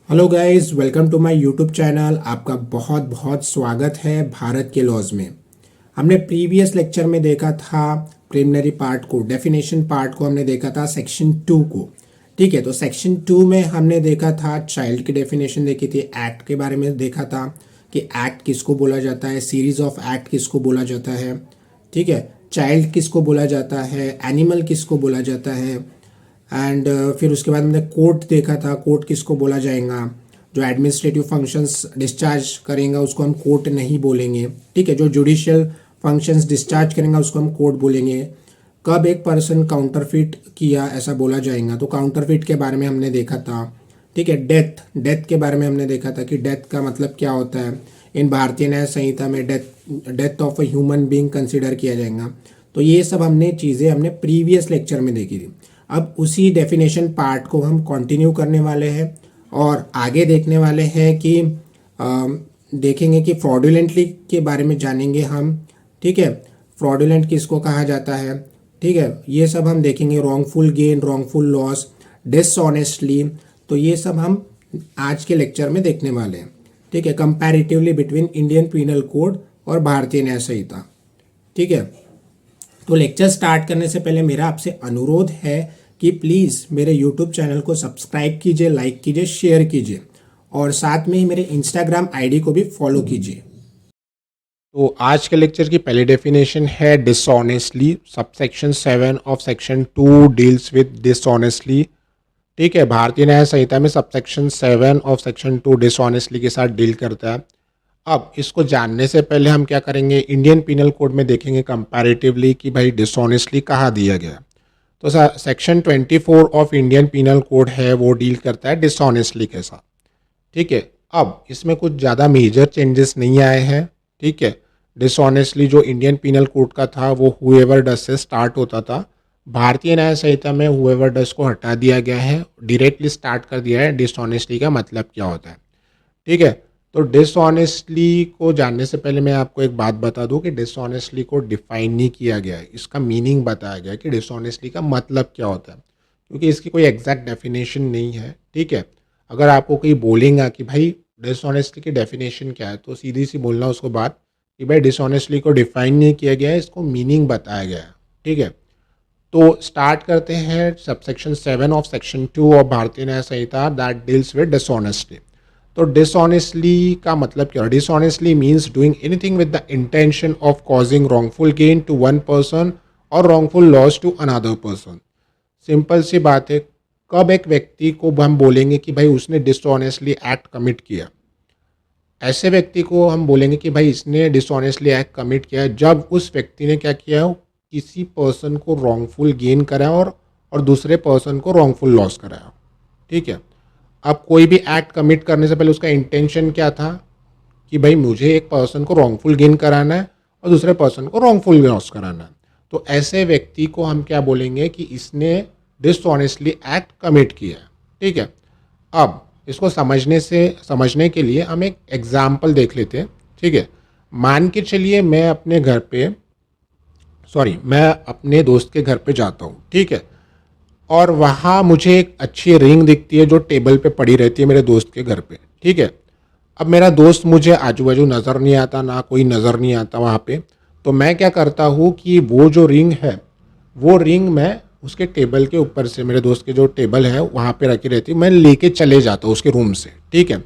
Hello guys, welcome to my YouTube channel. आपका बहुत बहुत स्वागत है भारत के लॉज में। हमने प्रीवियस लेक्चर में देखा था प्रिलिमिनरी पार्ट को, डेफिनेशन पार्ट को हमने देखा था सेक्शन 2 को। ठीक है, तो सेक्शन 2 में हमने देखा था चाइल्ड की डेफिनेशन देखी थी, एक्ट के बारे में देखा था कि एक्ट किसको बोला जाता है, सीरीज ऑफ एक्ट किसको बोला जाता है। ठीक है, चाइल्ड किसको बोला जाता है, एनिमल किसको बोला जाता है। एंड फिर उसके बाद हमने कोर्ट देखा था, कोर्ट किसको बोला जाएगा। जो एडमिनिस्ट्रेटिव फंक्शंस डिस्चार्ज करेंगे उसको हम कोर्ट नहीं बोलेंगे। ठीक है, जो जुडिशियल फंक्शंस डिस्चार्ज करेंगे उसको हम कोर्ट बोलेंगे। कब एक पर्सन काउंटरफिट किया ऐसा बोला जाएगा, तो काउंटरफिट के बारे में हमने देखा था। ठीक है, डेथ डेथ के बारे में हमने देखा था कि डेथ का मतलब क्या होता है। इन भारतीय न्याय संहिता में death of a human being consider किया जाएगा। तो ये सब चीज़ें हमने प्रीवियस लेक्चर में देखी थी। अब उसी डेफिनेशन पार्ट को हम कंटिन्यू करने वाले हैं और आगे देखने वाले हैं कि देखेंगे कि फ्रॉडुलेंटली के बारे में जानेंगे हम। ठीक है, फ्रॉडुलेंट किसको कहा जाता है। ठीक है, ये सब हम देखेंगे, wrongful gain, wrongful loss, dishonestly. तो ये सब हम आज के लेक्चर में देखने वाले हैं। ठीक है, comparatively between Indian penal code और भारतीय न्याय संहिता। ठीक है, तो लेक्चर स्टार्ट करने से पहले मेरा आपसे अनुरोध है कि प्लीज़ मेरे यूट्यूब चैनल को सब्सक्राइब कीजिए, लाइक कीजिए, शेयर कीजिए और साथ में ही मेरे इंस्टाग्राम आईडी को भी फॉलो कीजिए। तो आज के लेक्चर की पहली डेफिनेशन है dishonestly. Subsection 7 of section 2 deals with dishonestly. ठीक है, भारतीय न्याय संहिता में सबसेक्शन 7 ऑफ सेक्शन 2 डिसऑनेस्टली के साथ डील करता है। अब इसको जानने से पहले हम क्या करेंगे, इंडियन पीनल कोड में देखेंगे कंपैरेटिवली कि भाई डिसऑनेस्टली कहाँ दिया गया। तो section 24 of Indian penal code है वो डील करता है डिसऑनेस्टली के साथ। ठीक है, अब इसमें कुछ ज़्यादा मेजर चेंजेस नहीं आए हैं। ठीक है, डिसऑनेस्टली जो इंडियन पीनल कोड का था वो हुएवर डस से स्टार्ट होता था। भारतीय न्याय संहिता में हुएवर डस को हटा दिया गया है, डायरेक्टली स्टार्ट कर दिया है डिसऑनेस्टली का मतलब क्या होता है। ठीक है, तो डिसऑनेस्टली को जानने से पहले मैं आपको एक बात बता दूं कि डिसऑनेस्टली को डिफाइन नहीं किया गया है, इसका मीनिंग बताया गया है कि डिसऑनेस्टली का मतलब क्या होता है, क्योंकि इसकी कोई एग्जैक्ट डेफिनेशन नहीं है। ठीक है, अगर आपको कोई बोलेगा कि भाई डिसऑनेस्टली की डेफिनेशन क्या है, तो सीधी सी बोलना उसको बात कि भाई डिसऑनेस्टली को डिफाइन नहीं किया गया है, इसको मीनिंग बताया गया है। ठीक है, तो स्टार्ट करते हैं subsection 7 of section 2 of Bharatiya Nyaya Sanhita that deals with dishonestly. तो डिसऑनेस्टली का मतलब क्या है? Dishonestly means doing anything with the intention of causing wrongful gain to one person और wrongful loss to another person. Simple सी बात है, कब एक व्यक्ति को हम बोलेंगे कि भाई उसने डिसऑनेस्टली एक्ट कमिट किया, ऐसे व्यक्ति को हम बोलेंगे कि भाई इसने डिसऑनेस्टली एक्ट कमिट किया जब उस व्यक्ति ने क्या किया हो, किसी पर्सन को रॉन्गफुल गेन कराया और दूसरे पर्सन को रॉन्गफुल लॉस कराया। ठीक है, अब कोई भी एक्ट कमिट करने से पहले उसका इंटेंशन क्या था कि भाई मुझे एक पर्सन को रॉन्गफुल गेन कराना है और दूसरे पर्सन को रॉन्गफुल लॉस कराना है। तो ऐसे व्यक्ति को हम क्या बोलेंगे कि इसने डिसऑनेस्टली एक्ट कमिट किया है। ठीक है, अब इसको समझने के लिए हम एक एग्जाम्पल देख लेते हैं। ठीक है, मान के चलिए मैं अपने दोस्त के घर पे जाता हूँ। ठीक है, और वहाँ मुझे एक अच्छी रिंग दिखती है जो टेबल पे पड़ी रहती है मेरे दोस्त के घर पे। ठीक है, अब मेरा दोस्त मुझे आजू बाजू नज़र नहीं आता, ना कोई नज़र नहीं आता वहाँ पे। तो मैं क्या करता हूँ कि वो जो रिंग है वो रिंग मैं उसके टेबल के ऊपर से, मेरे दोस्त के जो टेबल है वहाँ पे रखी रहती है, मैं लेके चले जाता हूँ उसके रूम से। ठीक है,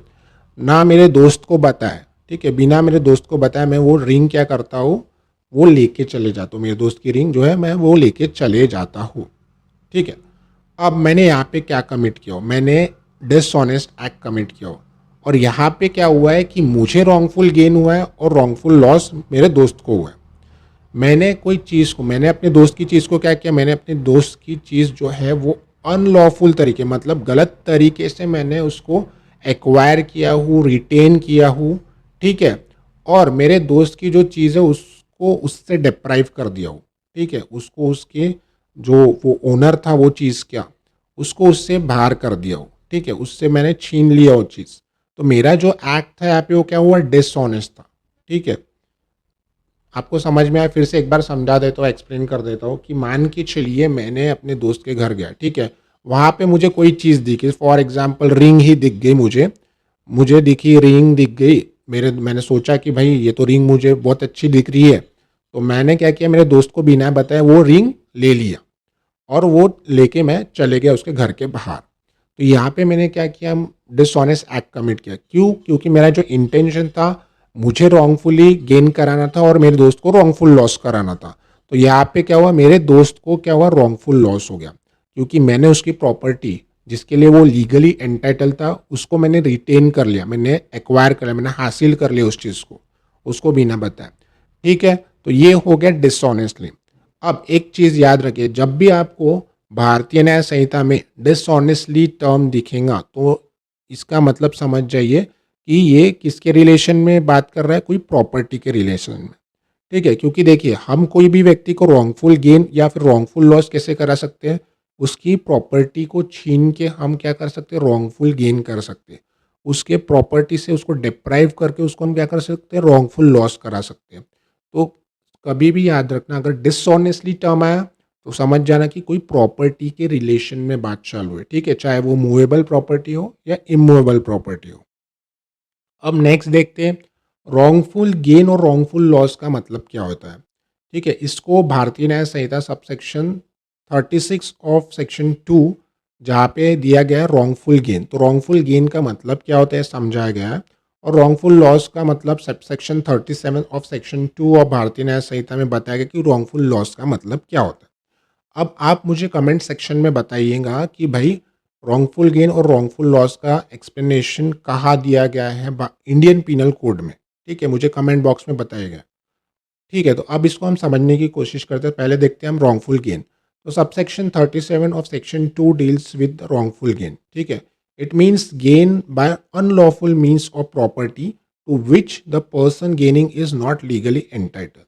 ना मेरे दोस्त को बताए। ठीक है, बिना मेरे दोस्त को बताए मैं वो रिंग क्या करता हूँ, वो लेके चले जाता हूँ। मेरे दोस्त की रिंग जो है मैं वो लेके चले जाता हूँ। ठीक है, अब मैंने यहाँ पे क्या कमिट किया हो, मैंने डिसऑनेस्ट एक्ट कमिट किया हो। और यहाँ पे क्या हुआ है कि मुझे रॉन्गफुल गेन हुआ है और रॉन्गफुल लॉस मेरे दोस्त को हुआ है। मैंने अपने दोस्त की चीज़ को क्या किया, मैंने अपने दोस्त की चीज़ जो है वो अनलॉफुल तरीके, मतलब गलत तरीके से मैंने उसको एक्वायर किया हूँ, रिटेन किया हूँ। ठीक है, और मेरे दोस्त की जो चीज़ है उसको उससे डिप्राइव कर दिया हूँ। ठीक है, उसको उसके जो वो ओनर था वो चीज़ क्या, उसको उससे बाहर कर दिया हो। ठीक है, उससे मैंने छीन लिया वो चीज़। तो मेरा जो एक्ट था यहाँ पे वो क्या हुआ, डिसऑनेस्ट था। ठीक है, आपको समझ में आया? फिर से एक बार समझा देता हूँ, एक्सप्लेन कर देता हूँ कि मान के चलिए मैंने अपने दोस्त के घर गया। ठीक है, वहाँ पे मुझे कोई चीज़ दिखी, फॉर एग्जांपल रिंग ही दिख गई मुझे दिखी रिंग दिख गई, मैंने सोचा कि भाई ये तो रिंग मुझे बहुत अच्छी दिख रही है, तो मैंने क्या किया, मेरे दोस्त को बिना बताए वो रिंग ले लिया और वो लेके मैं चले गया उसके घर के बाहर। तो यहाँ पे मैंने क्या किया, डिसऑनेस्ट एक्ट कमिट किया। क्यों? क्योंकि मेरा जो इंटेंशन था, मुझे रॉन्गफुली गेन कराना था और मेरे दोस्त को रॉन्गफुल लॉस कराना था। तो यहाँ पे क्या हुआ, मेरे दोस्त को क्या हुआ, रॉन्गफुल लॉस हो गया, क्योंकि मैंने उसकी प्रॉपर्टी जिसके लिए वो लीगली एंटाइटल था उसको मैंने रिटेन कर लिया, मैंने एक्वायर कर लिया, मैंने हासिल कर लिया उस चीज़ को, उसको बिना बताए। ठीक है, तो ये हो गया डिसऑनेस्टली। अब एक चीज़ याद रखिए, जब भी आपको भारतीय न्याय संहिता में डिसऑनेस्टली टर्म दिखेगा तो इसका मतलब समझ जाइए कि ये किसके रिलेशन में बात कर रहा है, कोई प्रॉपर्टी के रिलेशन में। ठीक है, क्योंकि देखिए हम कोई भी व्यक्ति को रॉन्गफुल गेन या फिर रॉन्गफुल लॉस कैसे करा सकते हैं, उसकी प्रॉपर्टी को छीन के हम क्या कर सकते हैं, रॉन्गफुल गेन कर सकते हैं। उसके प्रॉपर्टी से उसको डिप्राइव करके उसको हम क्या कर सकते हैं, रॉन्गफुल लॉस करा सकते हैं। तो कभी भी याद रखना, अगर डिसऑनेस्टली टर्म आया तो समझ जाना कि कोई प्रॉपर्टी के रिलेशन में बात चालू है। ठीक है, चाहे वो मूवेबल प्रॉपर्टी हो या इमूवेबल प्रॉपर्टी हो। अब नेक्स्ट देखते हैं रॉन्गफुल गेन और रॉन्गफुल लॉस का मतलब क्या होता है। ठीक है, इसको भारतीय न्याय संहिता सबसेक्शन 36 ऑफ सेक्शन 2 जहाँ पे दिया गया है रॉन्गफुल गेन, तो रॉन्गफुल गेन का मतलब क्या होता है समझाया गया है, और रॉन्गफुल लॉस का मतलब section 37 of section 2 of Bharatiya Nyaya संहिता में बताया गया कि रॉन्गफुल लॉस का मतलब क्या होता है। अब आप मुझे कमेंट सेक्शन में बताइएगा कि भाई रॉन्गफुल गेन और रॉन्गफुल लॉस का एक्सप्लेनेशन कहाँ दिया गया है इंडियन पीनल कोड में। ठीक है, मुझे कमेंट बॉक्स में बताइएगा। ठीक है, तो अब इसको हम समझने की कोशिश करते हैं। पहले देखते हैं हम रॉन्गफुल गेन। तो subsection 37 of section 2 deals with wrongful gain. ठीक है, it means gain by unlawful means of property to which the person gaining is not legally entitle.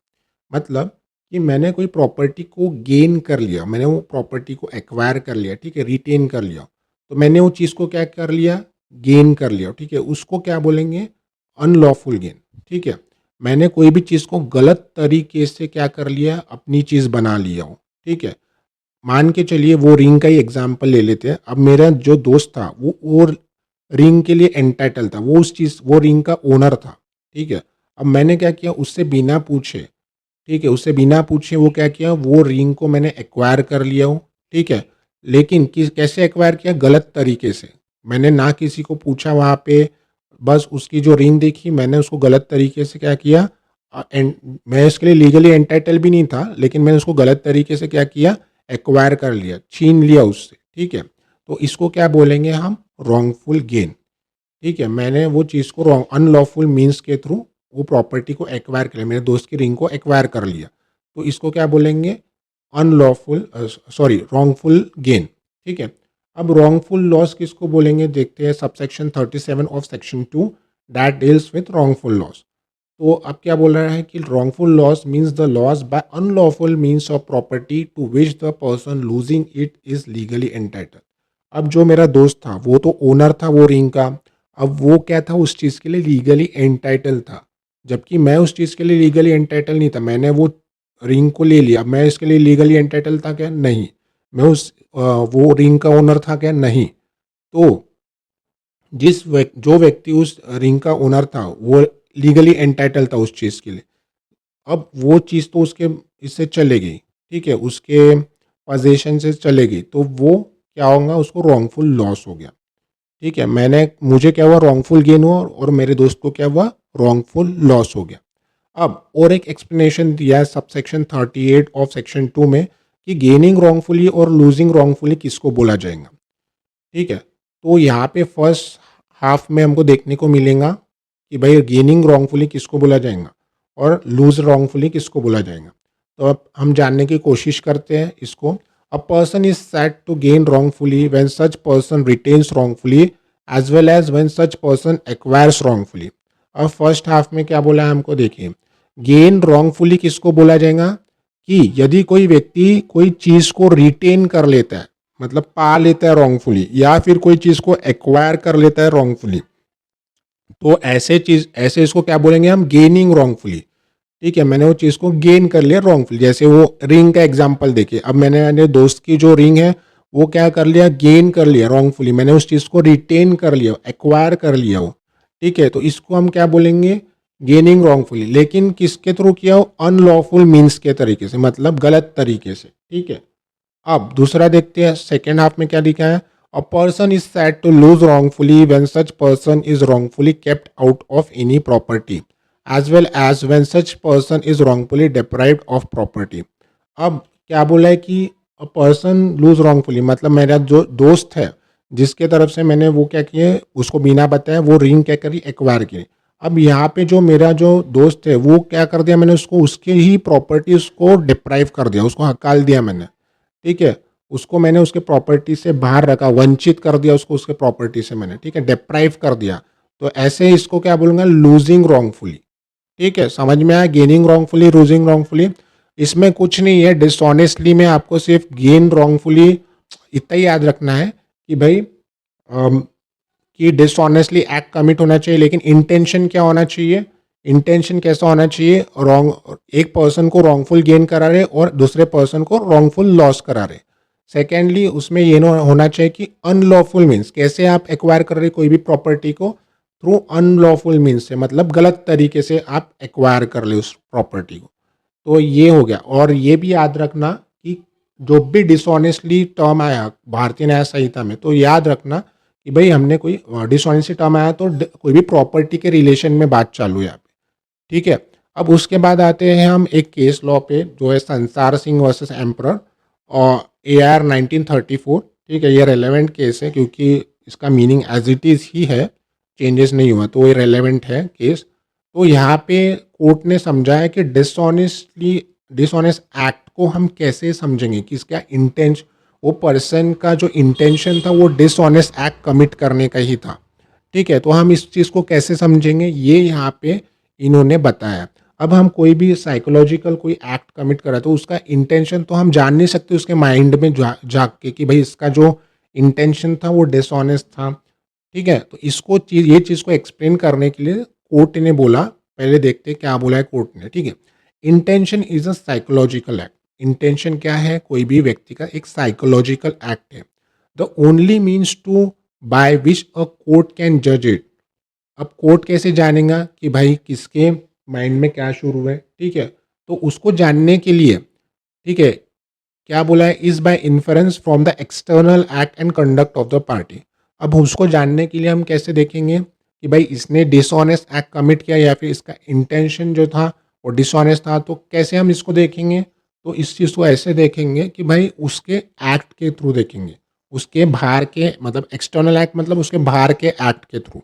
मतलब कि मैंने कोई प्रॉपर्टी को गेन कर लिया, मैंने वो प्रॉपर्टी को एक्वायर कर लिया, ठीक है, रिटेन कर लिया, तो मैंने वो चीज़ को क्या कर लिया, गेन कर लिया। ठीक है, उसको क्या बोलेंगे, अनलॉफुल गेन। ठीक है, मैंने कोई भी चीज़ को गलत तरीके से क्या कर लिया, अपनी चीज़ बना लिया हो। ठीक है, मान के चलिए वो रिंग का ही एग्जाम्पल ले लेते हैं। अब मेरा जो दोस्त था वो रिंग के लिए एंटाइटल था, वो उस चीज़ वो रिंग का ओनर था। ठीक है, अब मैंने क्या किया, उससे बिना पूछे, ठीक है, उससे बिना पूछे वो क्या किया, वो रिंग को मैंने एक्वायर कर लिया हो। ठीक है, लेकिन किस कैसे एक्वायर किया, गलत तरीके से। मैंने ना किसी को पूछा वहाँ पे, बस उसकी जो रिंग देखी मैंने उसको गलत तरीके से क्या किया, एंड मैं इसके लिए लीगली एंटाइटल भी नहीं था, लेकिन मैंने उसको गलत तरीके से क्या किया, एक्वायर कर लिया, छीन लिया उससे। ठीक है, तो इसको क्या बोलेंगे हम, रॉन्गफुल गेन। ठीक है, मैंने वो चीज़ को रॉन्ग अनलॉफुल मीन्स के थ्रू वो प्रॉपर्टी को एक्वायर कर लिया, मेरे दोस्त की रिंग को एक्वायर कर लिया, तो इसको क्या बोलेंगे, अनलॉफुल रॉन्गफुल गेन। ठीक है, अब रॉन्गफुल लॉस किसको बोलेंगे, देखते हैं subsection 37 of section 2 that deals with wrongful loss. तो अब क्या बोल रहा है कि wrongful loss means the loss by unlawful means of property to which the person losing it is legally entitle. अब जो मेरा दोस्त था वो तो ओनर था वो रिंग का, अब वो क्या था, उस चीज़ के लिए लीगली एंटाइटल था, जबकि मैं उस चीज़ के लिए लीगली एंटाइटल नहीं था। मैंने वो रिंग को ले लिया, मैं इसके लिए लीगली एंटाइटल था क्या, नहीं। मैं वो रिंग का ओनर था क्या, नहीं। तो जो व्यक्ति उस रिंग का ओनर था वो लीगली एंटाइटल था उस चीज़ के लिए। अब वो चीज़ तो उसके इससे चले गई, ठीक है, उसके पोजीशन से चले गई, तो वो क्या होगा, उसको रॉन्गफुल लॉस हो गया। ठीक है, मुझे क्या हुआ, रॉन्गफुल गेन हुआ, और मेरे दोस्त को क्या हुआ, रॉन्गफुल लॉस हो गया। अब और एक एक्सप्लेनेशन दिया है सबसेक्शन 38 ऑफ सेक्शन 2 में कि गेनिंग रॉन्गफुली और लूजिंग रॉन्गफुली किसको बोला जाएगा। ठीक है, तो यहाँ पे फर्स्ट हाफ में हमको देखने को मिलेगा कि भाई गेनिंग रॉन्गफुली किसको बोला जाएगा और लूज रॉन्गफुली किसको बोला जाएगा। तो अब हम जानने की कोशिश करते हैं इसको। A person is said to gain wrongfully when such person retains wrongfully as well as when such person acquires wrongfully. अब फर्स्ट हाफ में क्या बोला है हमको, देखिए गेन रॉन्गफुली किसको बोला जाएगा कि यदि कोई व्यक्ति कोई चीज़ को रिटेन कर लेता है, मतलब पा लेता है रॉन्गफुली, या फिर कोई चीज़ को एक्वायर कर लेता है रॉन्गफुली, तो ऐसे इसको क्या बोलेंगे हम, गेनिंग रॉन्गफुली। ठीक है, मैंने वो चीज़ को गेन कर लिया रॉन्गफुली। जैसे वो रिंग का एग्जांपल देखिए, अब मैंने दोस्त की जो रिंग है वो क्या कर लिया, गेन कर लिया रॉन्गफुली, मैंने उस चीज़ को रिटेन कर लिया, एक्वायर कर लिया वो, ठीक है। तो इसको हम क्या बोलेंगे, गेनिंग रॉन्गफुली। लेकिन किसके थ्रू किया हो, अनलॉफुल मीन्स के तरीके से, मतलब गलत तरीके से, ठीक है। अब दूसरा देखते हैं, सेकेंड हाफ में क्या लिखा है, a person is said to lose wrongfully when such person is wrongfully kept out of any property as well as when such person is wrongfully deprived of property. अब क्या बोला है कि अ पर्सन लूज रॉन्गफुली, मतलब मेरा जो दोस्त है जिसके तरफ से मैंने वो क्या किए, उसको बिना बताया वो रिंग क्या करी, एक्वायर की। अब यहाँ पे जो मेरा जो दोस्त है वो क्या कर दिया, मैंने उसको उसके ही प्रॉपर्टी उसको डिप्राइव कर दिया, उसको हकाल दिया मैंने, ठीक है। उसको मैंने उसके प्रॉपर्टी से बाहर रखा, वंचित कर दिया उसको उसके प्रॉपर्टी से मैंने, ठीक है, डिप्राइव कर दिया। तो ऐसे इसको क्या बोलूँगा, लूजिंग रॉन्गफुली, ठीक है। समझ में आया, गेनिंग रॉन्गफुली, लूजिंग रॉन्गफुली। इसमें कुछ नहीं है, डिसऑनेस्टली में आपको सिर्फ गेन रॉन्गफुली इतना ही याद रखना है कि भाई कि डिसऑनेस्टली एक्ट कमिट होना चाहिए, लेकिन इंटेंशन क्या होना चाहिए, इंटेंशन कैसा होना चाहिए, रॉन्ग, एक पर्सन को रॉन्गफुल गेन करा रहे और दूसरे पर्सन को रॉन्गफुल लॉस करा रहे। सेकेंडली उसमें ये होना चाहिए कि अनलॉफुल मीन्स, कैसे आप एक्वायर कर रहे कोई भी प्रॉपर्टी को, थ्रू अनलॉफुल मीन्स से, मतलब गलत तरीके से आप एक्वायर कर ले उस प्रॉपर्टी को। तो ये हो गया। और ये भी याद रखना कि जो भी डिसऑनेस्टली टर्म आया भारतीय न्याय संहिता में, तो याद रखना कि भाई हमने कोई डिसऑनेस्टली टर्म आया तो कोई भी प्रॉपर्टी के रिलेशन में बात चालू है यहाँ पे, ठीक है। अब उसके बाद आते हैं हम एक केस लॉ पे, जो है संसार सिंह वर्सेस एम्परर और AR 1934, ठीक है। ये रेलेवेंट केस है क्योंकि इसका मीनिंग एज इट इज़ ही है, चेंजेस नहीं हुआ, तो ये रेलेवेंट है केस। तो यहाँ पे कोर्ट ने समझा है कि डिसऑनेस्ट एक्ट को हम कैसे समझेंगे कि इसका इंटेंशन, वो पर्सन का जो इंटेंशन था वो डिसऑनेस्ट एक्ट कमिट करने का ही था, ठीक है। तो हम इस चीज़ को कैसे समझेंगे, ये यहाँ पे इन्होंने बताया। अब हम कोई भी साइकोलॉजिकल कोई एक्ट कमिट करा तो उसका इंटेंशन तो हम जान नहीं सकते उसके माइंड में झाँक के कि भाई इसका जो इंटेंशन था वो डिसऑनेस्ट था, ठीक है। तो इसको ये चीज़ को एक्सप्लेन करने के लिए कोर्ट ने बोला, पहले देखते हैं क्या बोला है कोर्ट ने, ठीक है। Intention is a psychological act. Intention क्या है, कोई भी व्यक्ति का एक साइकोलॉजिकल एक्ट है। The only means to by which a court can जज इट। अब कोर्ट कैसे जानेगा कि भाई किसके माइंड में क्या शुरू है, ठीक है। तो उसको जानने के लिए, ठीक है, क्या बोला है, is by inference from the external act and conduct of the party. अब उसको जानने के लिए हम कैसे देखेंगे कि भाई इसने डिसऑनेस्ट एक्ट कमिट किया या फिर इसका इंटेंशन जो था वो डिसऑनेस्ट था, तो कैसे हम इसको देखेंगे, तो इस चीज़ को ऐसे देखेंगे कि भाई उसके एक्ट के थ्रू देखेंगे, उसके बाहर के, मतलब एक्सटर्नल एक्ट मतलब उसके बाहर के एक्ट के through.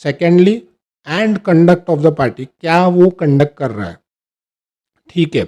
Secondly and conduct of the party, क्या वो कंडक्ट कर रहा है, ठीक है।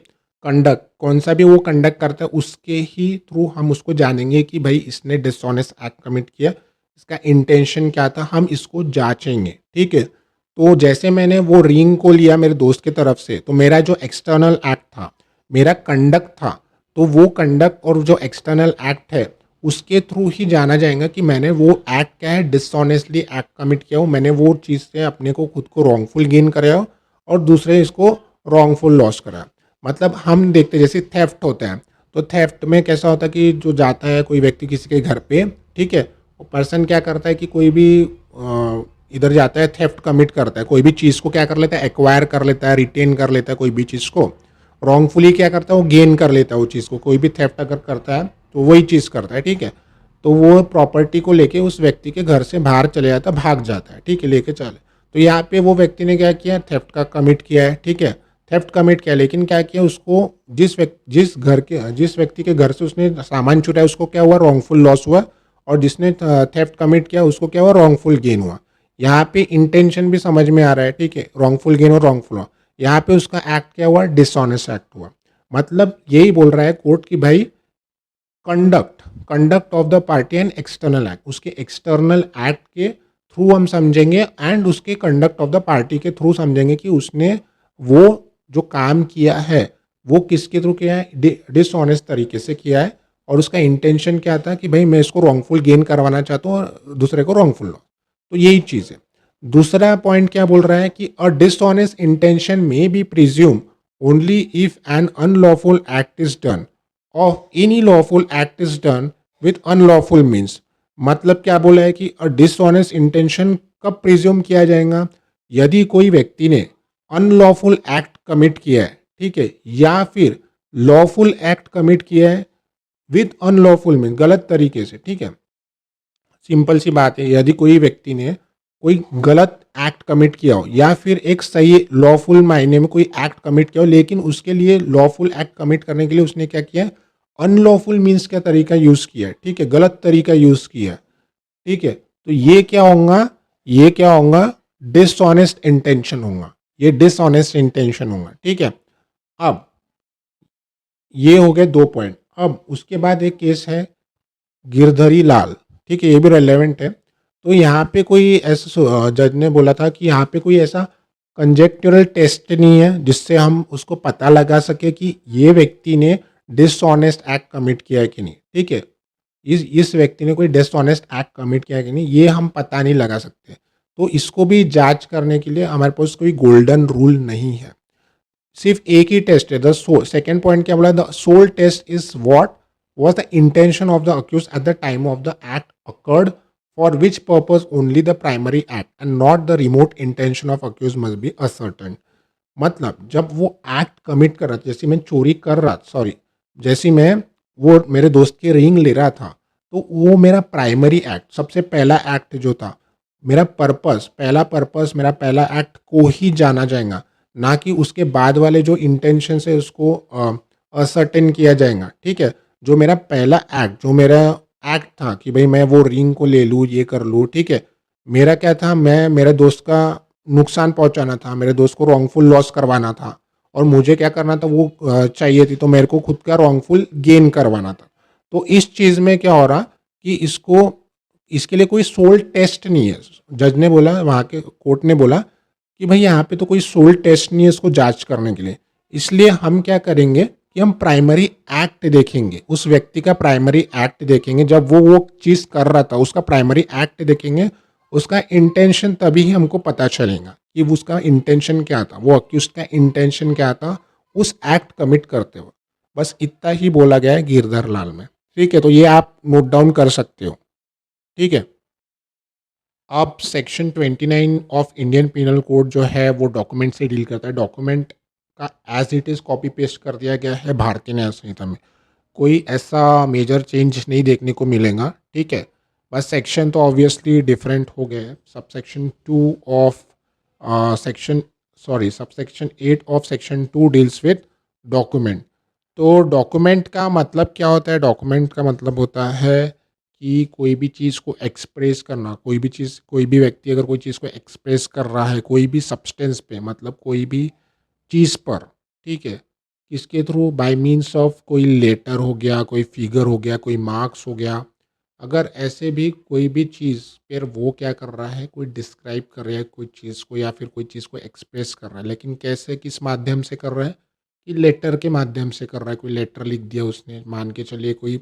कंडक्ट कौन सा भी वो कंडक्ट करता है उसके ही थ्रू हम उसको जानेंगे कि भाई इसने डिसऑनेस्ट एक्ट कमिट किया, इसका इंटेंशन क्या था, हम इसको जांचेंगे, ठीक है। तो जैसे मैंने वो रिंग को लिया मेरे दोस्त की तरफ से, तो मेरा जो एक्सटर्नल एक्ट था, मेरा कंडक्ट था, तो वो कंडक्ट और जो एक्सटर्नल एक्ट है उसके थ्रू ही जाना जाएगा कि मैंने वो एक्ट क्या है, डिसऑनेस्टली एक्ट कमिट किया हो, मैंने वो चीज़ से अपने को खुद को रॉन्गफुल गेन कराया हो और दूसरे इसको रॉन्गफुल लॉस करा। मतलब हम देखते जैसे थेफ्ट होता है, तो थेफ्ट में कैसा होता है कि जो जाता है कोई व्यक्ति किसी के घर पे, ठीक है, वो पर्सन क्या करता है कि कोई भी इधर जाता है, थेफ्ट कमिट करता है, कोई भी चीज़ को क्या कर लेता है, एक्वायर कर लेता है, रिटेन कर लेता है, कोई भी चीज़ को रॉन्गफुली क्या करता है, वो गेन कर लेता है वो चीज़ को। कोई भी थेफ्ट अगर करता है तो वही चीज़ करता है, ठीक है। तो वो प्रॉपर्टी को लेके उस व्यक्ति के घर से बाहर चले जाता है, भाग जाता है, ठीक है, लेके चले। तो यहाँ पे वो व्यक्ति ने क्या किया, थेफ्ट का कमिट किया है, ठीक है, थेफ्ट कमिट किया, लेकिन क्या किया, उसको जिस व्यक्ति के घर से उसने सामान चुराया उसको क्या हुआ, रॉन्गफुल लॉस हुआ, और जिसने थेफ्ट कमिट किया उसको क्या हुआ, रॉन्गफुल गेन हुआ। यहाँ पे इंटेंशन भी समझ में आ रहा है, ठीक है, रॉन्गफुल गेन और रॉन्गफुल हुआ। यहाँ पे उसका एक्ट क्या हुआ, डिसऑनेस्ट एक्ट हुआ। मतलब यही बोल रहा है कोर्ट कि भाई conduct of the party and external act, उसके एक्सटर्नल एक्ट के थ्रू हम समझेंगे एंड उसके कंडक्ट ऑफ द पार्टी के थ्रू समझेंगे कि उसने वो जो काम किया है वो किसके थ्रू किया है, डिसऑनेस्ट तरीके से किया है, और उसका इंटेंशन क्या था कि भाई मैं इसको रॉन्गफुल गेन करवाना चाहता हूँ और दूसरे को रॉन्गफुल लॉ। तो यही चीज़ है। दूसरा पॉइंट क्या बोल रहा है कि a dishonest intention may be presumed only if an unlawful act is done, or any lawful act is done with unlawful means, मतलब क्या बोला है कि डिसऑनेस्ट इंटेंशन कब प्रिज्यूम किया जाएगा, यदि कोई व्यक्ति ने अनलॉफुल एक्ट कमिट किया है, ठीक है, या फिर लॉफुल एक्ट कमिट किया है विथ अनलॉफुल मीन, गलत तरीके से, ठीक है। सिंपल सी बात है, यदि कोई व्यक्ति ने कोई गलत एक्ट कमिट किया हो या फिर एक सही लॉफुल मायने में कोई एक्ट कमिट किया हो, लेकिन उसके लिए लॉफुल एक्ट कमिट करने के लिए उसने क्या किया है, अनलॉफुल मीन्स का तरीका यूज़ किया है, ठीक है, गलत तरीका यूज़ किया है, ठीक है। तो ये क्या होगा डिसऑनेस्ट इंटेंशन होगा, ये डिसऑनेस्ट इंटेंशन होगा, ठीक है। अब ये हो गए 2 पॉइंट। अब उसके बाद एक केस है गिरधरी लाल, ठीक है, ये भी रेलेवेंट है। तो यहाँ पे कोई ऐसा जज ने बोला था कि यहाँ पे कोई ऐसा कंजेक्चुरल टेस्ट नहीं है जिससे हम उसको पता लगा सके कि ये व्यक्ति ने डिसऑनेस्ट एक्ट कमिट किया है कि नहीं, ठीक है। इस व्यक्ति ने कोई डिसऑनेस्ट एक्ट कमिट किया है कि नहीं, ये हम पता नहीं लगा सकते। तो इसको भी जांच करने के लिए हमारे पास कोई गोल्डन रूल नहीं है, सिर्फ एक ही टेस्ट है। द सेकेंड पॉइंट क्या बोला, the sole test is what was the intention of the accused at the time of the act occurred, for which purpose only the primary act and not the remote intention of accused must be ascertained। मतलब जब वो act commit कर रहा था, जैसे मैं चोरी कर रहा, सॉरी, जैसे मैं वो मेरे दोस्त की रिंग ले रहा था, तो वो मेरा प्राइमरी एक्ट, सबसे पहला एक्ट जो था, मेरा पर्पस, मेरा पहला एक्ट को ही जाना जाएगा, ना कि उसके बाद वाले जो इंटेंशन है उसको असर्टेन किया जाएगा, ठीक है। जो मेरा पहला एक्ट, जो मेरा एक्ट था कि भाई मैं वो रिंग को ले लूँ, ये कर लूँ, ठीक है, मेरा क्या था, मैं मेरे दोस्त का नुकसान पहुंचाना था, मेरे दोस्त को रॉन्गफुल लॉस करवाना था, और मुझे क्या करना था, वो चाहिए थी, तो मेरे को खुद का रॉन्गफुल गेन करवाना था। तो इस चीज़ में क्या हो रहा कि इसके लिए कोई सोल टेस्ट नहीं है। जज ने बोला, वहाँ के कोर्ट ने बोला कि भाई यहाँ पे तो कोई सोल टेस्ट नहीं है इसको जांच करने के लिए, इसलिए हम क्या करेंगे कि हम प्राइमरी एक्ट देखेंगे, उस व्यक्ति का प्राइमरी एक्ट देखेंगे, जब वो चीज़ कर रहा था उसका प्राइमरी एक्ट देखेंगे, उसका इंटेंशन, तभी ही हमको पता चलेगा कि उसका इंटेंशन क्या था, वो अक्यूज का इंटेंशन क्या था उस एक्ट कमिट करते हुए। बस इतना ही बोला गया है गिरधर लाल में, ठीक है। तो ये आप नोट डाउन कर सकते हो, ठीक है। अब section 29 of Indian penal code जो है वो डॉक्यूमेंट से डील करता है। डॉक्यूमेंट का as it is copy paste कर दिया गया है भारतीय न्याय संहिता में, कोई ऐसा मेजर चेंज नहीं देखने को मिलेगा, ठीक है। बस सेक्शन तो ऑब्वियसली डिफरेंट हो गए हैं। Subsection 2 of section subsection 8 of section 2 deals with document. तो डॉक्यूमेंट का मतलब क्या होता है, डॉक्यूमेंट का मतलब होता है कि कोई भी चीज़ को एक्सप्रेस करना, कोई भी चीज़, कोई भी व्यक्ति अगर कोई चीज़ को एक्सप्रेस कर रहा है कोई भी सब्सटेंस पे, मतलब कोई भी चीज़ पर, ठीक है, किसके थ्रू, बाय मीन्स ऑफ कोई लेटर हो गया, कोई फिगर हो गया, कोई मार्क्स हो गया, अगर ऐसे भी कोई भी चीज़ पर वो क्या कर रहा है, कोई डिस्क्राइब कर रहा है कोई चीज़ को या फिर कोई चीज़ को एक्सप्रेस कर रहा है, लेकिन कैसे, किस माध्यम से कर रहा है, कि लेटर के माध्यम से कर रहा है। कोई लेटर लिख दिया उसने, मान के चलिए कोई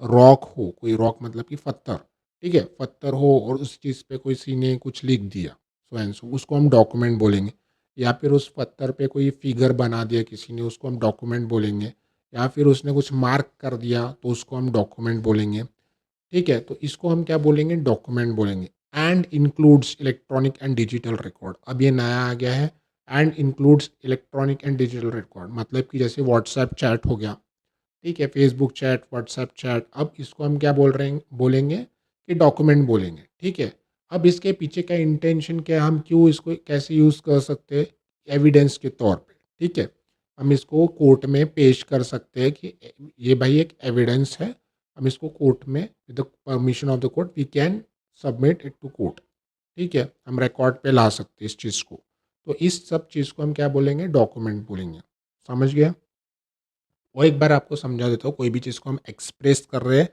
रॉक हो, कोई रॉक मतलब कि पत्थर, ठीक है, पत्थर हो और उस चीज़ पे किसी ने कुछ लिख दिया सो एंड सो, उसको हम डॉक्यूमेंट बोलेंगे। या फिर उस पत्थर पे कोई फिगर बना दिया किसी ने, उसको हम डॉक्यूमेंट बोलेंगे। या फिर उसने कुछ मार्क कर दिया तो उसको हम डॉक्यूमेंट बोलेंगे, ठीक है। तो इसको हम क्या बोलेंगे, डॉक्यूमेंट बोलेंगे। And includes electronic and digital record, अब ये नया आ गया है, and includes electronic and digital record, मतलब कि जैसे व्हाट्सएप चैट हो गया, ठीक है, फेसबुक चैट, व्हाट्सएप चैट, अब इसको हम क्या बोल रहे हैं, बोलेंगे कि डॉक्यूमेंट बोलेंगे, ठीक है। अब इसके पीछे का इंटेंशन क्या है, हम क्यों इसको कैसे यूज़ कर सकते हैं, एविडेंस के तौर पे, ठीक है। हम इसको कोर्ट में पेश कर सकते हैं कि ये भाई एक एविडेंस है, हम इसको कोर्ट में with the permission of the court we can submit it to court, ठीक है, हम रिकॉर्ड पे ला सकते हैं इस चीज़ को। तो इस सब चीज़ को हम क्या बोलेंगे, डॉक्यूमेंट बोलेंगे, समझ गया। वो एक बार आपको समझा देता हूँ, कोई भी चीज़ को हम एक्सप्रेस कर रहे हैं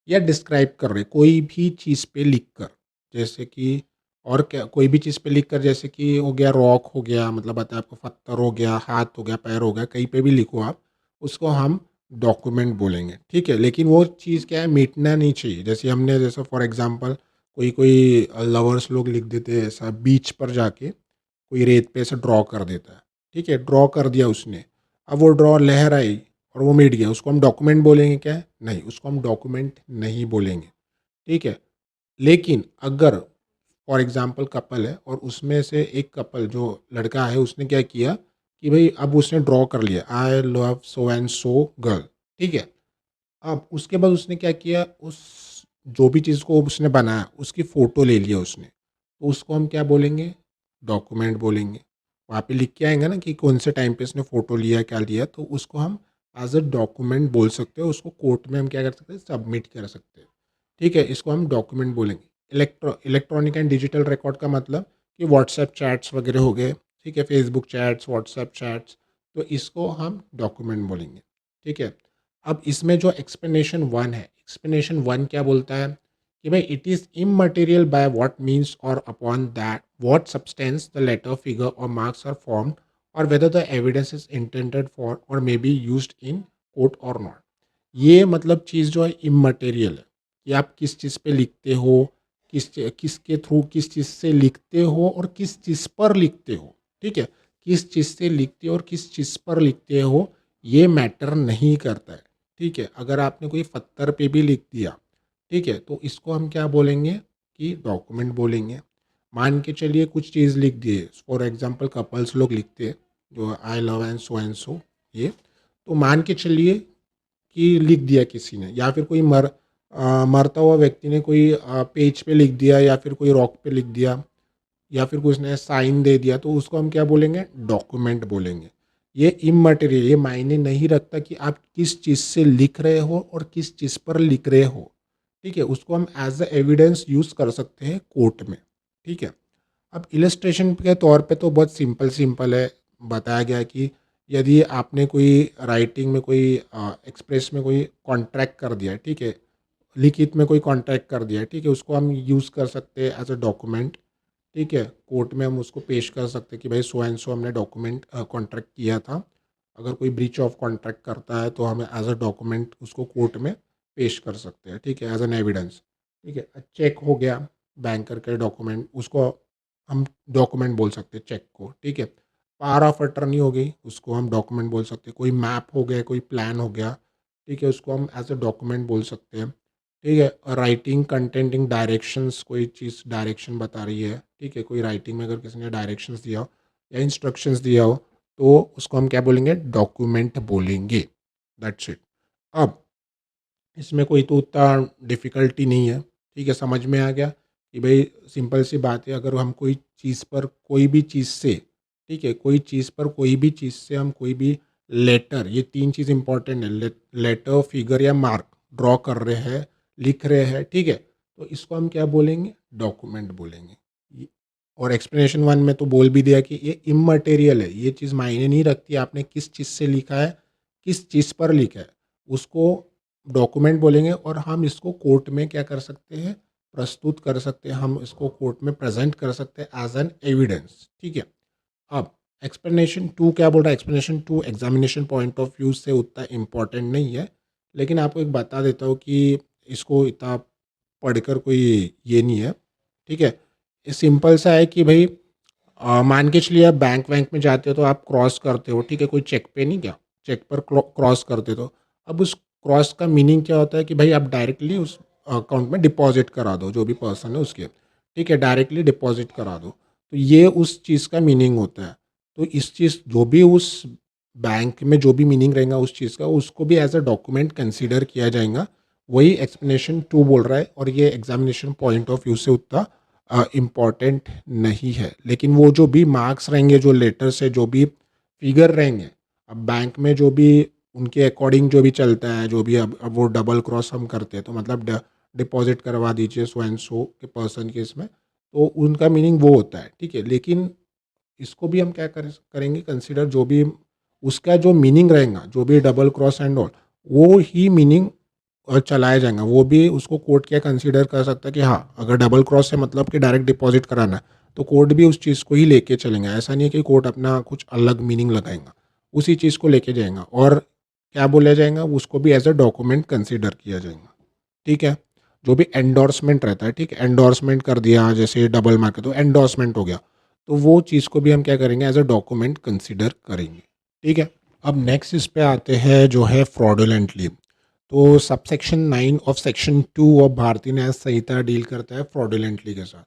या डिस्क्राइब कर रहे हैं कोई भी चीज़ पे लिख कर, जैसे कि, और क्या, कोई भी चीज़ पे लिख कर, जैसे कि हो गया रॉक हो गया, मतलब बताया आपको, पत्थर हो गया, हाथ हो गया, पैर हो गया, कहीं पे भी लिखो आप, उसको हम डॉक्यूमेंट बोलेंगे, ठीक है। लेकिन वो चीज़ क्या है, मिटना नहीं चाहिए। जैसे हमने, जैसे फॉर एग्जांपल कोई कोई लवर्स लोग लिख देते हैं ऐसा, बीच पर जाके कोई रेत पे ऐसे ड्रॉ कर देता है, ठीक है, ड्रॉ कर दिया उसने, अब वो ड्रॉ लहर आई, और वो मिट गया, उसको हम डॉक्यूमेंट बोलेंगे क्या? नहीं, उसको हम डॉक्यूमेंट नहीं बोलेंगे, ठीक है। लेकिन अगर फॉर एग्जांपल कपल है और उसमें से एक कपल जो लड़का है उसने क्या किया कि भाई अब उसने ड्रॉ कर लिया I love so and so girl, ठीक है। अब उसके बाद उसने क्या किया, उस जो भी चीज़ को उसने बनाया उसकी फ़ोटो ले लिया उसने, तो उसको हम क्या बोलेंगे? डॉक्यूमेंट बोलेंगे। वहाँ पे लिख के आएगा ना कि कौन से टाइम पे इसने फ़ोटो लिया, क्या लिया, तो उसको हम एज अ डॉक्यूमेंट बोल सकते हैं। उसको कोर्ट में हम क्या कर सकते हैं? सबमिट कर सकते हैं, ठीक है। इसको हम डॉक्यूमेंट बोलेंगे। इलेक्ट्रॉनिक एंड डिजिटल रिकॉर्ड का मतलब कि व्हाट्सएप चैट्स वगैरह हो गए, ठीक है, फेसबुक चैट्स, व्हाट्सएप चैट्स, तो इसको हम डॉक्यूमेंट बोलेंगे, ठीक है। अब इसमें जो एक्सप्लेनेशन वन है, एक्सप्लेनेशन वन क्या बोलता है कि भाई it is immaterial by what means or upon that what substance the letter figure or marks are formed or whether the evidence is intended for or may be used in court or not. ये मतलब चीज़ जो है immaterial है कि आप किस चीज़ पे लिखते हो, किसके थ्रू किस चीज़ से लिखते हो और किस चीज़ पर लिखते हो, ठीक है। किस चीज़ से लिखते हो और किस चीज़ पर लिखते हो ये मैटर नहीं करता है, ठीक है। अगर आपने कोई पत्थर पे भी लिख दिया, ठीक है, तो इसको हम क्या बोलेंगे कि डॉक्यूमेंट बोलेंगे। मान के चलिए कुछ चीज़ लिख दिए, फॉर एग्जांपल कपल्स लोग लिखते हैं जो आई लव एंड सो ये, तो मान के चलिए कि लिख दिया किसी ने, या फिर कोई मरता हुआ व्यक्ति ने कोई पेज पे लिख दिया या फिर कोई रॉक पे लिख दिया या फिर कुछ ने साइन दे दिया, तो उसको हम क्या बोलेंगे? डॉक्यूमेंट बोलेंगे। ये इमटेरियल, ये मायने नहीं रखता कि आप किस चीज़ से लिख रहे हो और किस चीज़ पर लिख रहे हो, ठीक है। उसको हम एज अ एविडेंस यूज़ कर सकते हैं कोर्ट में, ठीक है। अब इलस्ट्रेशन के तौर पे तो बहुत सिंपल सिंपल है, बताया गया है कि यदि आपने कोई राइटिंग में कोई एक्सप्रेस में कोई कॉन्ट्रैक्ट कर दिया है, ठीक है, लिखित में कोई कॉन्ट्रैक्ट कर दिया है, ठीक है, उसको हम यूज़ कर सकते हैं एज अ डॉक्यूमेंट, ठीक है। कोर्ट में हम उसको पेश कर सकते हैं कि भाई सो एंड सो हमने डॉक्यूमेंट कॉन्ट्रैक्ट किया था। अगर कोई ब्रीच ऑफ कॉन्ट्रैक्ट करता है तो हमें एज अ डॉक्यूमेंट उसको कोर्ट में पेश कर सकते हैं, ठीक है, एज एन एविडेंस, ठीक है। चेक हो गया बैंकर के डॉक्यूमेंट, उसको हम डॉक्यूमेंट बोल सकते हैं चेक को, ठीक है। पावर ऑफ अटर्नी हो गई, उसको हम डॉक्यूमेंट बोल सकते हैं। कोई मैप हो गया, कोई प्लान हो गया, ठीक है, उसको हम एज अ डॉक्यूमेंट बोल सकते हैं, ठीक है। राइटिंग कंटेंटिंग डायरेक्शंस, कोई चीज़ डायरेक्शन बता रही है, ठीक है, कोई राइटिंग में अगर किसी ने डायरेक्शंस दिया हो या इंस्ट्रक्शंस दिया हो तो उसको हम क्या बोलेंगे? डॉक्यूमेंट बोलेंगे, दैट्स इट। अब इसमें कोई तो उतना डिफ़िकल्टी नहीं है, ठीक है, समझ में आ गया कि भाई सिंपल सी बात है, अगर हम कोई चीज़ पर कोई भी चीज़ से, ठीक है, कोई चीज़ पर कोई भी चीज़ से हम कोई भी लेटर, ये 3 चीज़ इंपॉर्टेंट है, लेटर, फिगर या मार्क ड्रॉ कर रहे हैं, लिख रहे हैं, ठीक है, तो इसको हम क्या बोलेंगे? डॉक्यूमेंट बोलेंगे। ये और एक्सप्लेनेशन 1 में तो बोल भी दिया कि ये इममटेरियल है, ये चीज़ मायने नहीं रखती आपने किस चीज़ से लिखा है, किस चीज़ पर लिखा है, उसको डॉक्यूमेंट बोलेंगे और हम इसको कोर्ट में क्या कर सकते हैं? प्रस्तुत कर सकते हैं, हम इसको कोर्ट में प्रेज़ेंट कर सकते हैं एज़ एन एविडेंस, ठीक है। अब एक्सप्लेनेशन 2 क्या बोल रहा है? Explanation 2 examination point of view से उतना इम्पोर्टेंट नहीं है, लेकिन आपको एक बता देता हूँ कि इसको इतना पढ़कर कोई ये नहीं है, ठीक है। ये सिंपल सा है कि भई मान के चलिए आप बैंक वैंक में जाते हो तो आप क्रॉस करते हो, ठीक है, कोई चेक पे नहीं, क्या चेक पर क्रॉस करते हो। अब उस क्रॉस का मीनिंग क्या होता है कि भाई आप डायरेक्टली उस अकाउंट में डिपॉजिट करा दो, जो भी पर्सन है उसके, ठीक है, डायरेक्टली डिपॉजिट करा दो, तो ये उस चीज़ का मीनिंग होता है। तो इस चीज़ जो भी उस बैंक में जो भी मीनिंग रहेगा उस चीज़ का, उसको भी एज अ डॉक्यूमेंट कंसिडर किया जाएगा। वही एक्सप्लेनेशन 2 बोल रहा है और ये एग्जामिनेशन पॉइंट ऑफ व्यू से उतना इम्पॉर्टेंट नहीं है। लेकिन वो जो भी मार्क्स रहेंगे, जो लेटर से जो भी फिगर रहेंगे, अब बैंक में जो भी उनके अकॉर्डिंग जो भी चलता है, जो भी अब वो डबल क्रॉस हम करते हैं, तो मतलब डिपॉजिट करवा दीजिए सो एंड सो के पर्सन के इसमें, तो उनका मीनिंग वो होता है, ठीक है। लेकिन इसको भी हम क्या करेंगे कंसिडर, जो भी उसका जो मीनिंग रहेगा, जो भी डबल क्रॉस एंड ऑल, वो ही मीनिंग चलाया जाएगा। वो भी उसको कोर्ट क्या कंसीडर कर सकता है कि हाँ, अगर डबल क्रॉस है मतलब कि डायरेक्ट डिपॉजिट कराना है, तो कोर्ट भी उस चीज़ को ही लेके चलेंगे। ऐसा नहीं है कि कोर्ट अपना कुछ अलग मीनिंग लगाएगा, उसी चीज़ को लेके जाएगा और क्या बोला जाएगा, उसको भी एज अ डॉक्यूमेंट कंसीडर किया जाएगा, ठीक है। जो भी एंडोर्समेंट रहता है, ठीक है, एंडोर्समेंट कर दिया जैसे डबल मार्क, तो एंडोर्समेंट हो गया, तो वो चीज़ को भी हम क्या करेंगे? एज अ डॉक्यूमेंट कंसीडर करेंगे, ठीक है। अब नेक्स्ट इस पे आते हैं जो है फ्रॉडुलेंटली। तो subsection 9 of section 2 of Bharatiya Nyaya Samhita deal करता है फ्रॉडुलेंटली के साथ।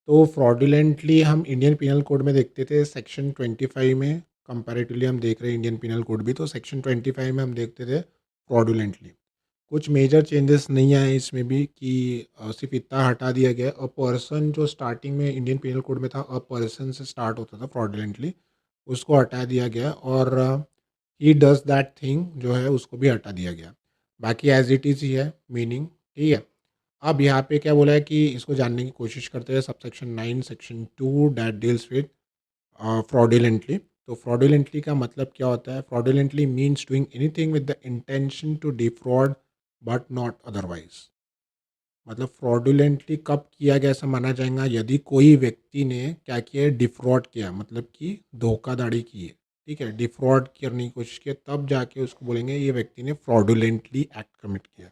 तो फ्रॉडुलेंटली हम इंडियन पिनल कोड में देखते थे सेक्शन 25 में, कंपैरेटिवली हम देख रहे हैं इंडियन पिनल कोड भी, तो सेक्शन 25 में हम देखते थे फ्रॉडुलेंटली। कुछ मेजर चेंजेस नहीं आए इसमें भी कि सिर्फ इतना हटा दिया गया। अ पर्सन जो स्टार्टिंग में इंडियन पिनल कोड में था, अ पर्सन से स्टार्ट होता था फ्रॉडुलेंटली, उसको हटा दिया गया और ही डज़ दैट थिंग जो है उसको भी हटा दिया गया। बाकी एज इट इज़ ही है मीनिंग, ठीक है। अब यहाँ पे क्या बोला है कि इसको जानने की कोशिश करते हैं subsection 9 section 2 that deals with fraudulently. तो फ्रॉडुलेंटली का मतलब क्या होता है? Fraudulently means doing anything with the intention to defraud but not otherwise. मतलब फ्रॉडुलेंटली कब किया गया ऐसा माना जाएगा? यदि कोई व्यक्ति ने क्या किया है? डिफ्रॉड किया, मतलब कि धोखाधड़ी की है, ठीक है, डिफ्रॉड करने की कोशिश की, तब जाके उसको बोलेंगे ये व्यक्ति ने फ्रॉडुलेंटली एक्ट कमिट किया।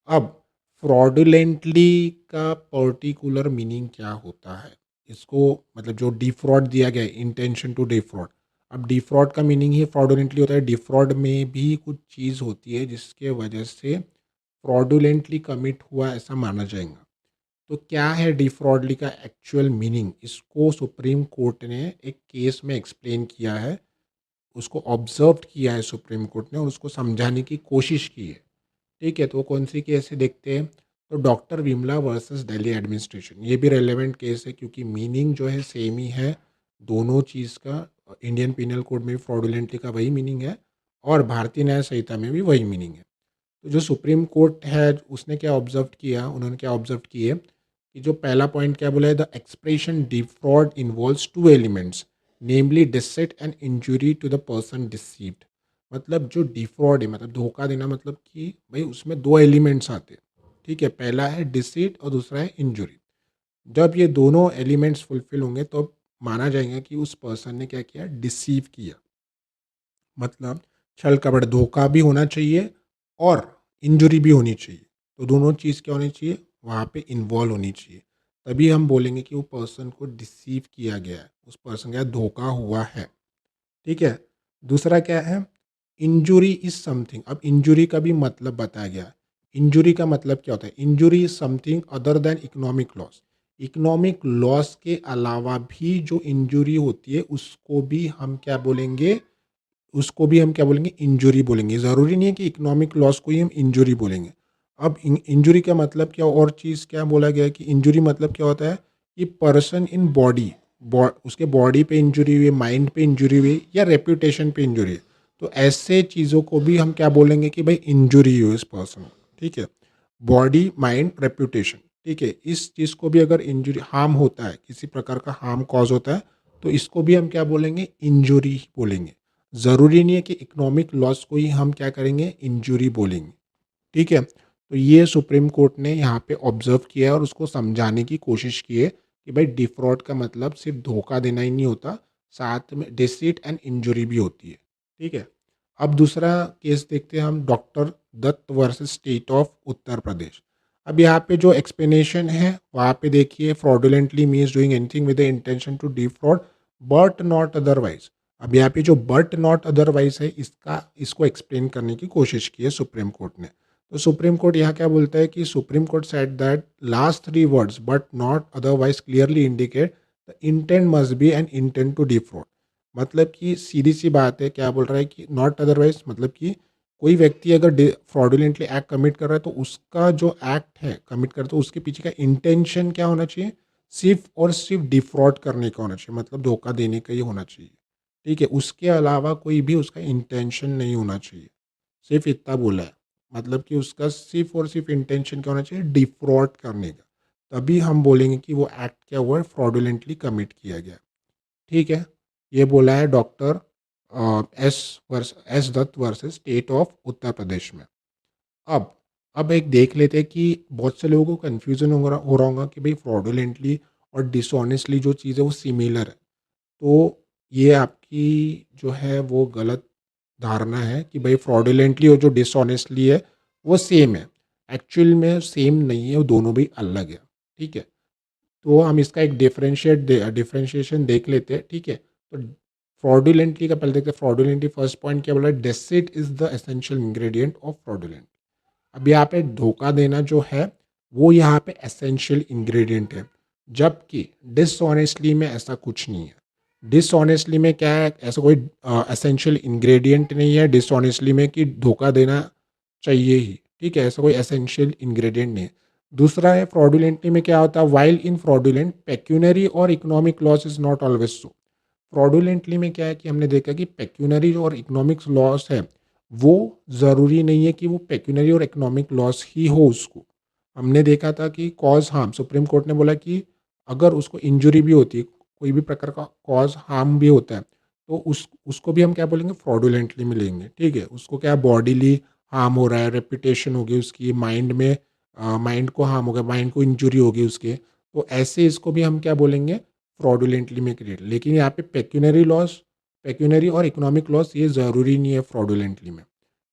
अब फ्रॉडुलेंटली का पर्टिकुलर मीनिंग क्या होता है? इसको मतलब जो डिफ्रॉड दिया गया है, इंटेंशन टू डिफ्रॉड। अब डिफ्रॉड का मीनिंग ही फ्रॉडुलेंटली होता है। डिफ्रॉड में भी कुछ चीज़ होती है जिसके वजह से फ्रॉडुलेंटली कमिट हुआ ऐसा माना जाएगा। तो क्या है डिफ्रॉडली का एक्चुअल मीनिंग? इसको सुप्रीम कोर्ट ने एक केस में एक्सप्लेन किया है, उसको ऑब्जर्व किया है सुप्रीम कोर्ट ने और उसको समझाने की कोशिश की है, ठीक है। तो कौन सी केस है देखते हैं। तो doctor Vimla versus Delhi administration, ये भी रेलेवेंट केस है क्योंकि मीनिंग जो है सेम ही है दोनों चीज़ का। इंडियन पिनल कोड में भी फ्रॉडुलेंटली का वही मीनिंग है और भारतीय न्याय संहिता में भी वही मीनिंग है। तो जो सुप्रीम कोर्ट है उसने क्या ऑब्जर्व किया, उन्होंने क्या ऑब्जर्व किए कि जो पहला पॉइंट क्या बोला है, the expression defraud involves two elements, namely deceit and injury to the person deceived. मतलब जो डिफ्रॉड है, मतलब धोखा देना, मतलब कि भाई उसमें दो एलिमेंट्स आते हैं, ठीक है। पहला है डिसीट और दूसरा है इंजुरी। जब ये दोनों एलिमेंट्स फुलफिल होंगे तो माना जाएगा कि उस पर्सन ने क्या किया? डिसीव किया। मतलब छल कपट, धोखा भी होना चाहिए और इंजरी भी होनी चाहिए। तो दोनों चीज़ क्या होनी चाहिए? वहाँ पे इन्वॉल्व होनी चाहिए। तभी हम बोलेंगे कि वो पर्सन को डिसीव किया गया है, उस पर्सन का धोखा हुआ है, ठीक है। दूसरा क्या है? Injury is something. अब इंजुरी का भी मतलब बताया गया। इंजुरी का मतलब क्या होता है? Injury is something other than economic loss. Economic loss के अलावा भी जो इंजुरी होती है उसको भी हम क्या बोलेंगे? उसको भी हम क्या बोलेंगे? इंजुरी बोलेंगे। ज़रूरी नहीं है कि इकोनॉमिक लॉस को ही हम इंजुरी बोलेंगे। अब इंजुरी का मतलब क्या, और चीज़ क्या बोला गया है कि इंजुरी मतलब क्या होता है कि पर्सन इन बॉडी, उसके बॉडी पे इंजुरी हुई है, माइंड पे इंजुरी हुई है या रेपुटेशन पे इंजुरी है। तो ऐसे चीज़ों को भी हम क्या बोलेंगे कि भाई इंजुरी हुई इस पर्सन को, ठीक है। बॉडी, माइंड, रेपुटेशन, ठीक है। इस चीज़ को भी अगर इंजुरी, हार्म होता है, किसी प्रकार का हार्म कॉज होता है, तो इसको भी हम क्या बोलेंगे? इंजुरी बोलेंगे। ज़रूरी नहीं है कि इकोनॉमिक लॉस को ही हम क्या करेंगे? इंजुरी बोलेंगे, ठीक है। तो ये सुप्रीम कोर्ट ने यहाँ पे ऑब्जर्व किया है और उसको समझाने की कोशिश की है कि भाई डिफ्रॉड का मतलब सिर्फ धोखा देना ही नहीं होता, साथ में डिसीट एंड इंजुरी भी होती है, ठीक है। अब दूसरा केस देखते हैं हम, doctor Dutt versus state of Uttar Pradesh. अब यहाँ पे जो एक्सप्लेनेशन है वहाँ पे देखिए, fraudulently means doing anything with the intention to defraud but not otherwise. अब यहाँ पे जो बट नॉट अदरवाइज है, इसको एक्सप्लेन करने की कोशिश की है सुप्रीम कोर्ट ने। तो सुप्रीम कोर्ट यहाँ क्या बोलता है कि supreme court said that last three words but not otherwise clearly indicate the intent must be an intent to defraud. मतलब कि सीधी सी बात है, क्या बोल रहा है कि नॉट अदरवाइज मतलब कि कोई व्यक्ति अगर फ्रॉडुलेंटली एक्ट कमिट कर रहा है तो उसका जो एक्ट है कमिट कर, तो उसके पीछे का इंटेंशन क्या होना चाहिए? सिर्फ और सिर्फ डिफ्रॉड करने का होना चाहिए, मतलब धोखा देने का ही होना चाहिए, ठीक है। उसके अलावा कोई भी उसका इंटेंशन नहीं होना चाहिए। सिर्फ इतना बोला है, मतलब कि उसका सिर्फ और सिर्फ इंटेंशन क्या होना चाहिए? डिफ्रॉड करने का। तभी हम बोलेंगे कि वो एक्ट क्या हुआ है? फ्रॉडुलेंटली कमिट किया गया, ठीक है। ये बोला है doctor S Dutt versus state of Uttar Pradesh में। अब अब एक देख लेते हैं कि बहुत से लोगों को कन्फ्यूज़न हो रहा होगा कि भाई फ्रॉडुलेंटली और डिसऑनेस्टली जो चीज़ है वो सिमिलर है। तो ये आपकी जो है वो गलत धारणा है कि भाई फ्रॉडुलेंटली और जो डिसऑनेस्टली है वो सेम है। एक्चुअल में सेम नहीं है, वो दोनों भी अलग है, ठीक है। तो हम इसका एक डिफरेंशिएशन देख लेते हैं, ठीक है। तो फ्रॉडुलेंटली का पहले देखते हैं। फ्रॉडुलेंटली फर्स्ट पॉइंट क्या बोला है, deceit is the essential ingredient of fraudulent. अब यहाँ पे धोखा देना जो है वो यहाँ पे एसेंशियल इंग्रेडिएंट है, जबकि डिसऑनेस्टली में ऐसा कुछ नहीं है। डिसऑनेस्टली में क्या है, ऐसा कोई एसेंशियल इंग्रेडिएंट नहीं है डिसऑनेस्टली में कि धोखा देना चाहिए ही, ठीक है, ऐसा कोई एसेंशियल इंग्रेडिएंट नहीं है। दूसरा है फ्रॉडुलेंटली में क्या होता है, वाइल इन फ्रॉडुलेंट पेक्यूनरी और economic loss is not always so. Fraudulently में क्या है कि हमने देखा कि पेक्यूनरी और इकोनॉमिक्स लॉस है वो ज़रूरी नहीं है कि वो पेक्यूनरी और इकोनॉमिक लॉस ही हो उसको। हमने देखा था कि कॉज हार्म, सुप्रीम कोर्ट ने बोला कि अगर उसको इंजरी भी होती है, कोई भी प्रकार का कॉज हार्म भी होता है, तो उसको भी हम क्या बोलेंगे, फ्रॉडुलेंटली में लेंगे, ठीक है। उसको क्या बॉडीली हार्म हो रहा है, रेपुटेशन होगी उसकी, माइंड में माइंड को हार्म हो गया, माइंड को इंजरी होगी उसके, तो ऐसे इसको भी हम क्या बोलेंगे, फ्रॉडुलेंटली में क्रिएट। लेकिन यहाँ पे पेक्यूनरी लॉस, पेक्यूनरी और इकोनॉमिक लॉस ये ज़रूरी नहीं है फ्रॉडुलेंटली में,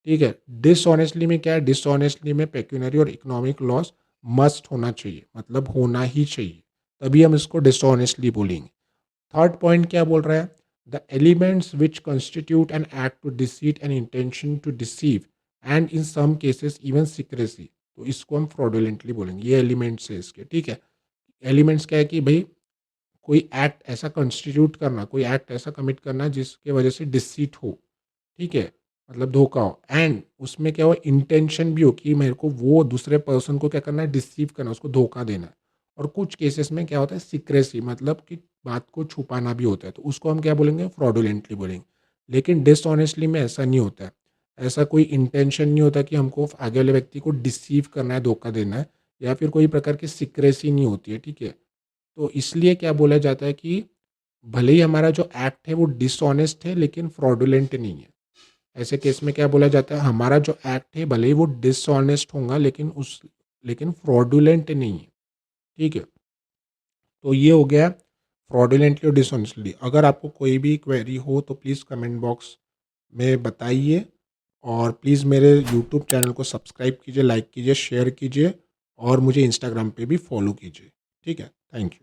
ठीक है। डिसऑनेस्टली में क्या है, डिसऑनेस्टली में पेक्यूनरी और इकोनॉमिक लॉस मस्ट होना चाहिए, मतलब होना ही चाहिए, तभी हम इसको डिसऑनेस्टली बोलेंगे। थर्ड पॉइंट क्या बोल रहा है, the elements which constitute an act to deceit an intention to deceive and in some cases even secrecy, तो इसको हम फ्रॉडुलेंटली बोलेंगे। ये एलिमेंट्स है इसके, ठीक है। एलिमेंट्स क्या है कि भाई कोई एक्ट ऐसा कंस्टिट्यूट करना, कोई एक्ट ऐसा कमिट करना जिसके वजह से डिसीट हो, ठीक है, मतलब धोखा हो, एंड उसमें क्या हो, इंटेंशन भी हो कि मेरे को वो दूसरे पर्सन को क्या करना है, डिसीव करना, उसको धोखा देना है। और कुछ केसेस में क्या होता है, सीक्रेसी, मतलब कि बात को छुपाना भी होता है, तो उसको हम क्या बोलेंगे, फ्रॉडुलेंटली बोलेंगे। लेकिन डिसऑनेस्टली में ऐसा नहीं होता है, ऐसा कोई इंटेंशन नहीं होता कि हमको आगे वाले व्यक्ति को डिसीव करना है, धोखा देना है, या फिर कोई प्रकार की सीक्रेसी नहीं होती है, ठीक है। तो इसलिए क्या बोला जाता है कि भले ही हमारा जो एक्ट है वो डिसऑनेस्ट है लेकिन फ्रॉडुलेंट नहीं है। ऐसे केस में क्या बोला जाता है, हमारा जो एक्ट है भले ही वो डिसऑनेस्ट होगा लेकिन फ्रॉडुलेंट नहीं है, ठीक है। तो ये हो गया फ्रॉडुलेंटली और डिसऑनेस्टली। अगर आपको कोई भी क्वेरी हो तो प्लीज़ कमेंट बॉक्स में बताइए, और प्लीज़ मेरे यूट्यूब चैनल को सब्सक्राइब कीजिए, लाइक कीजिए, शेयर कीजिए, और मुझे इंस्टाग्राम पे भी फॉलो कीजिए, ठीक है। Thank you.